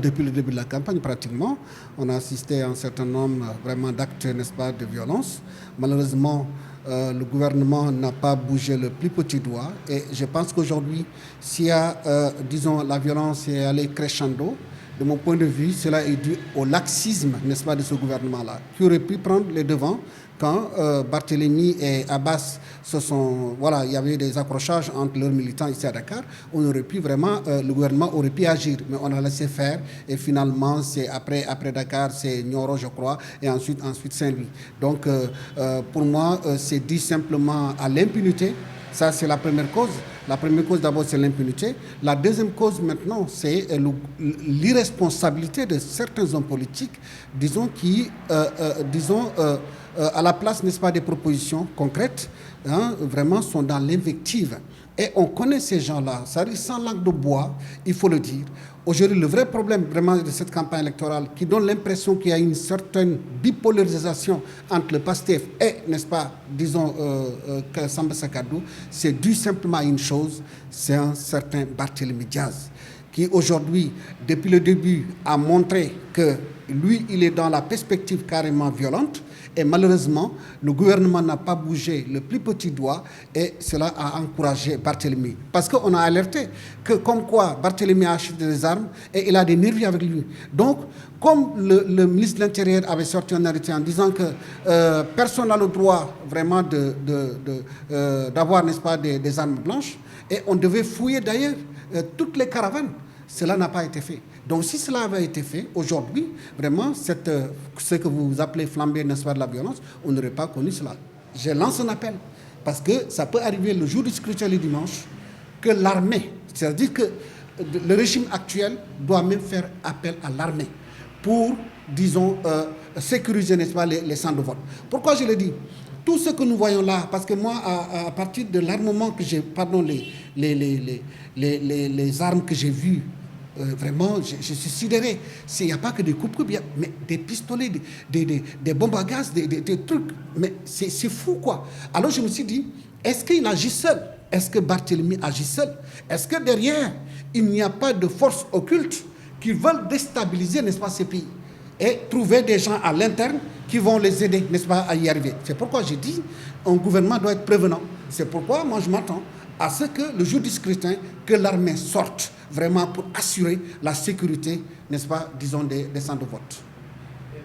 Depuis le début de la campagne, pratiquement, on a assisté à un certain nombre vraiment d'actes, n'est-ce pas, de violence. Malheureusement, le gouvernement n'a pas bougé le plus petit doigt. Et je pense qu'aujourd'hui, s'il y a, disons, la violence est allée crescendo, de mon point de vue, cela est dû au laxisme, n'est-ce pas, de ce gouvernement-là, qui aurait pu prendre les devants quand Barthélemy et Abbas voilà, il y avait des accrochages entre leurs militants ici à Dakar. On aurait pu vraiment, le gouvernement aurait pu agir, mais on a laissé faire. Et finalement, c'est après Dakar, c'est Nioro, je crois, et ensuite Saint-Louis. Donc, pour moi, c'est dû simplement à l'impunité. Ça, c'est la première cause. La première cause, d'abord, c'est l'impunité. La deuxième cause, maintenant, c'est l'irresponsabilité de certains hommes politiques, disons, qui, à la place, n'est-ce pas, des propositions concrètes, hein, vraiment sont dans l'invective. Et on connaît ces gens-là, ça arrive sans langue de bois, il faut le dire. Aujourd'hui, le vrai problème vraiment de cette campagne électorale qui donne l'impression qu'il y a une certaine bipolarisation entre le PASTEF et, n'est-ce pas, disons, Samba Sakadou, c'est dû simplement à une chose, c'est un certain Barthélémy Diaz, qui aujourd'hui, depuis le début, a montré que lui, il est dans la perspective carrément violente. Et malheureusement, le gouvernement n'a pas bougé le plus petit doigt et cela a encouragé Barthélemy. Parce qu'on a alerté que comme quoi Barthélemy a acheté des armes et il a des nervis avec lui. Donc, comme le ministre de l'Intérieur avait sorti un arrêté en disant que personne n'a le droit vraiment d'avoir, n'est-ce pas, des armes blanches, et on devait fouiller d'ailleurs toutes les caravanes. Cela n'a pas été fait. Donc si cela avait été fait, aujourd'hui, vraiment, ce que vous appelez flambée, n'est-ce pas, de la violence, on n'aurait pas connu cela. Je lance un appel, parce que ça peut arriver le jour du scrutin le dimanche, que l'armée, c'est-à-dire que le régime actuel doit même faire appel à l'armée pour, disons, sécuriser, n'est-ce pas, les centres de vote. Pourquoi je le dis ? Tout ce que nous voyons là, parce que moi, à partir de l'armement que j'ai, pardon, les armes que j'ai vues, vraiment, je suis sidéré. Il n'y a pas que des coupes-coupes, mais des pistolets, des bombes à gaz, des trucs. Mais c'est fou, quoi. Alors je me suis dit, est-ce qu'il agit seul ? Est-ce que Barthélemy agit seul ? Est-ce que derrière, il n'y a pas de forces occultes qui veulent déstabiliser, n'est-ce pas, ces pays ? Et trouver des gens à l'interne qui vont les aider, n'est-ce pas, à y arriver. C'est pourquoi j'ai dit, un gouvernement doit être prévenant. C'est pourquoi moi je m'attends à ce que le jour du scrutin, que l'armée sorte vraiment pour assurer la sécurité, n'est-ce pas, disons, des centres de vote.